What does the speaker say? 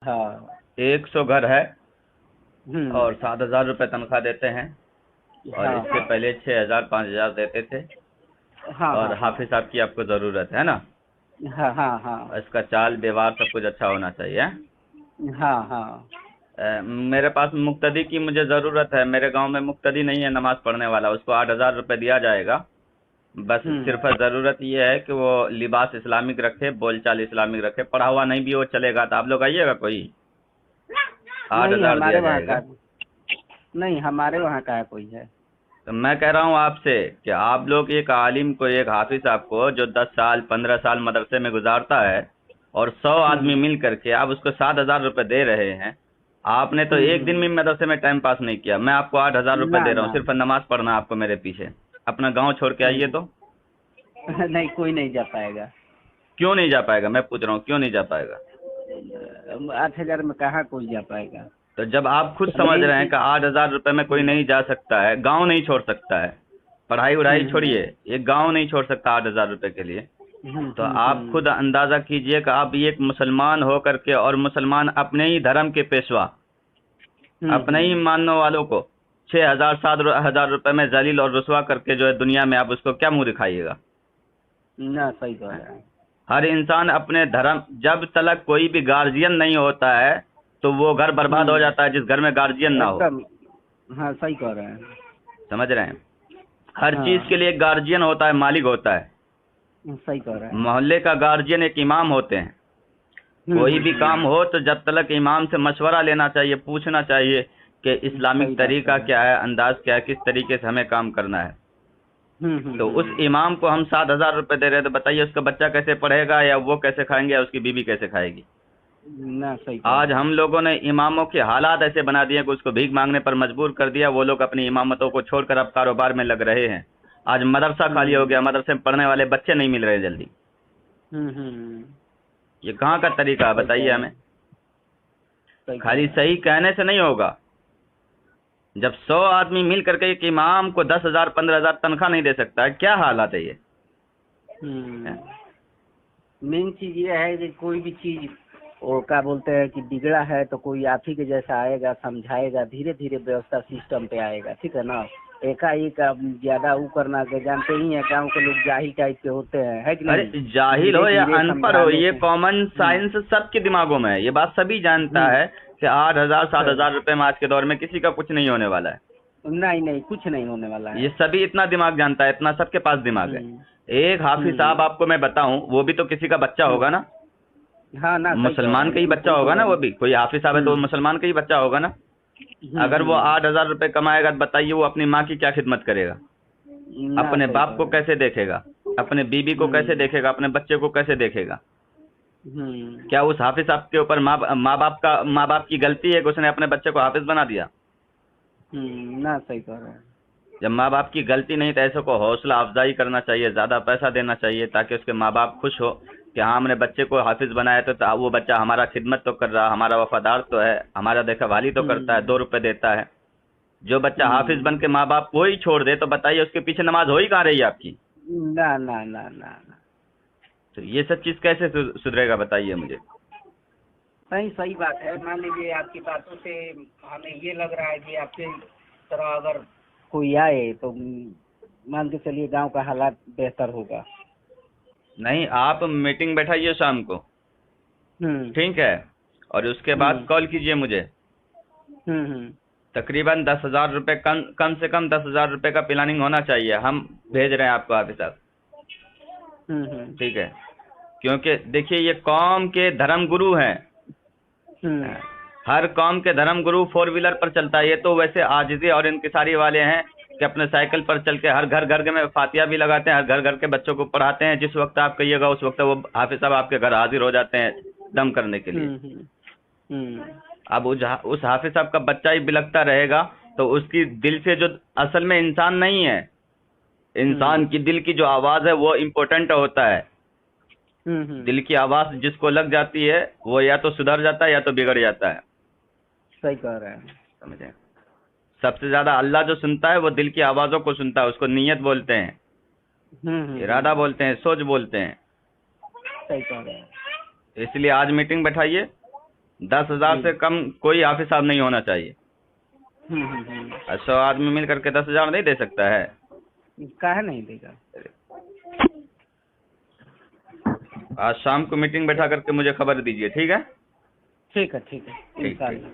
हाँ। 100 घर है और हम्म। 7,000 रुपये तनख्वाह देते हैं, और हाँ इससे हाँ पहले 6,000 5,000 देते थे। हाँ और हाँ हाँ हाफिज साहब की आपको ज़रूरत है ना? हाँ हाँ हाँ इसका चाल व्यवहार सब कुछ अच्छा होना चाहिए, हैं? हाँ हाँ। मेरे पास मुक्तदी की मुझे ज़रूरत है। मेरे गांव में मुक्तदी नहीं है नमाज़ पढ़ने वाला, उसको 8,000 रुपये दिया जाएगा। बस सिर्फ हम्म। ज़रूरत ये है कि वो लिबास इस्लामिक रखे, बोलचाल इस्लामिक रखे, पढ़ा हुआ नहीं भी वो चलेगा। तो आप लोग आइएगा, कोई आठ नहीं हजार हमारे दिया वहाँ जाएगा। का, नहीं हमारे वहाँ का कोई है। तो मैं कह रहा हूँ आपसे कि आप लोग एक आलिम को, एक हाफिज साहब को, जो 10 साल 15 साल मदरसे में गुजारता है, और 100 आदमी हम्म मिल करके आप उसको 7,000 रुपये दे रहे हैं। आपने तो एक दिन भी हम्म। मदरसे में टाइम पास नहीं किया। मैं आपको 8,000 रुपये ना दे रहा हूँ, ना सिर्फ नमाज पढ़ना आपको मेरे पीछे। अपना गांव छोड़ के आइए तो। नहीं कोई नहीं जा पाएगा। क्यों नहीं जा पाएगा? मैं पूछ रहा हूँ, क्यों नहीं जा पाएगा? 8,000 में कहाँ कोई जा पाएगा। तो जब आप खुद समझ मेन रहे हैं चीज। कि 8,000 रुपये में कोई हम्म नहीं जा सकता है, गांव नहीं छोड़ सकता है, पढ़ाई वढ़ाई हम्म छोड़िए, ये गांव नहीं छोड़ सकता 8,000 रुपये के लिए, हम्म तो हम्म आप हम्म खुद अंदाजा कीजिए कि आप एक मुसलमान हो करके, और मुसलमान अपने ही धर्म के पेशवा, अपने ही हम्म। मानने वालों को 6,000 7,000 रुपये में जलील और रुसवा करके जो है दुनिया में, आप उसको क्या मुंह दिखाइएगा? ना सही कह रहे हैं। हर इंसान अपने धर्म, जब तक कोई भी गार्जियन नहीं होता है तो वो घर बर्बाद हो जाता है जिस घर में गार्जियन ना हो। एकदम। हाँ सही कह रहे हैं। समझ रहे हैं? हर चीज के हाँ लिए एक गार्जियन होता है, मालिक होता है। सही कह रहे हैं। मोहल्ले का गार्जियन एक इमाम होते हैं। कोई भी काम हो तो जब तक इमाम से मशवरा लेना चाहिए, पूछना चाहिए कि सही इस्लामिक बात कह तरीका रहे हैं। क्या है, अंदाज क्या है, किस तरीके से हमें काम करना है। तो उस हम्म। इमाम को हम 7,000 रुपये दे रहे हैं, तो बताइए उसका बच्चा कैसे पढ़ेगा, या वो कैसे खाएंगे, या उसकी बीवी कैसे खाएगी? ना सही कह आज रहे हम हैं। लोगों ने इमामों के हालात ऐसे बना दिए कि उसको भीख मांगने पर मजबूर कर दिया। वो लोग अपनी इमामतों को छोड़कर अब कारोबार में लग रहे हैं। आज मदरसा खाली हो गया, हम्म मदरसे में पढ़ने वाले बच्चे नहीं मिल रहे जल्दी। हम्म। ये कहाँ का तरीका है सही कह बताइए रहे हमें? हैं। सही कह खाली रहे हैं। सही कहने से नहीं होगा। जब 100 आदमी मिल करके एक इमाम को 10,000 15,000 तनख्वाह नहीं दे सकता है, क्या हालात है ये? हैं? मेन चीज ये है कि कोई भी चीज वो क्या बोलते हैं कि बिगड़ा है तो कोई आप ही के जैसा आएगा, समझाएगा, धीरे धीरे व्यवस्था सिस्टम पे आएगा। ठीक है ना। एकाएक आप ज्यादा वो करना के, जानते ही हैं गांव के लोग जाहिल टाइप के होते हैं, है कि नहीं। अरे जाहिल धीरे हो या धीरे अनपढ़ हो, समझाने ये से। कॉमन साइंस सबके दिमागों में है। ये बात सभी जानता है कि 8,000 7,000 रुपये में आज के दौर में किसी का कुछ नहीं होने वाला है। नहीं नहीं कुछ नहीं होने वाला ये है। सभी इतना दिमाग जानता है, इतना सबके पास दिमाग है। हम्म एक हाफिज साहब हम्म आपको मैं बताऊं, वो भी तो किसी का बच्चा होगा ना? हाँ ना सही कह रहे मुसलमान हैं, का ही लेकिन बच्चा कोई तो होगा ना? वो बन। भी कोई हाफिज साहब है तो वो हम्म मुसलमान का ही बच्चा होगा ना? अगर वो हम्म। 8,000 रुपये कमाएगा तो बताइए वो अपनी माँ की क्या खिदमत करेगा? ना अपने सही बाप कह को रहे हैं। कैसे देखेगा? अपने बीबी को कैसे हम्म देखेगा? अपने बच्चे को कैसे देखेगा? हम्म क्या उस हाफिज साहब के ऊपर माँ बाप की गलती है कि उसने अपने बच्चे को हाफिज बना दिया? ना सही कह रहे हैं। जब माँ बाप की गलती नहीं तो ऐसे को हौसला अफजाई करना चाहिए, ज़्यादा पैसा देना चाहिए, ताकि उसके माँ बाप खुश हो कि हाँ हमने बच्चे को हाफिज बनाया तो वो बच्चा हमारा खिदमत तो कर रहा, हमारा वफादार तो है, हमारा देखभाली तो करता है, हम्म 2 रुपये देता है। जो बच्चा हाफिज बन हम्म। के माँ बाप को ही छोड़ दे तो बताइए उसके पीछे नमाज हो ही कहाँ रही है आपकी? ना ना ना ना ना। तो ये सब चीज़ कैसे सुधरेगा बताइए मुझे? नहीं सही बात है। मान लीजिए आपकी बातों से हमें ये लग रहा है कि आपके तरह अगर कोई आए तो मान के चलिए गांव का हालात बेहतर होगा। नहीं, आप मीटिंग बैठाइए शाम को, हम्म ठीक है? और उसके बाद हम्म कॉल कीजिए मुझे। हम्म। तकरीबन 10,000 रुपये, कम से कम 10,000 रुपये का प्लानिंग होना चाहिए। हम भेज रहे हैं आपको हाफिज साहब, हम्म। ठीक है? क्योंकि देखिए ये कौम के धर्म गुरु हैं। हम्म हर कौम के धर्म गुरु 4 व्हीलर पर चलता है। ये तो वैसे आजिज़ी और इंकिसारी वाले हैं कि अपने साइकिल पर चल के हर घर में फातिया भी लगाते हैं, हर घर के बच्चों को पढ़ाते हैं। जिस वक्त आप कहिएगा उस वक्त वो हाफिज साहब आपके घर हाजिर हो जाते हैं दम करने के लिए। हम्म हम्म अब उस हाफिज साहब का बच्चा ही बिलखता रहेगा तो उसकी दिल से जो असल में इंसान नहीं है, इंसान की दिल की जो आवाज़ है वो इम्पोर्टेंट होता है। दिल की आवाज़ जिसको लग जाती है वो या तो सुधर जाता है या तो बिगड़ जाता है। सही कह रहे हैं। समझे? सबसे ज्यादा अल्लाह जो सुनता है वो दिल की आवाज़ों को सुनता है। उसको नीयत बोलते हैं, इरादा बोलते हैं, सोच बोलते हैं। सही कह रहे हैं। इसलिए आज मीटिंग बैठाइए 10,000 से कम कोई हाफिज साहब नहीं होना चाहिए। 100 आदमी मिल करके 10,000 नहीं दे सकता है। काहे नहीं देगा। आज शाम को मीटिंग बैठा करके मुझे खबर दीजिए, ठीक है? ठीक है ठीक। इंशाल्लाह।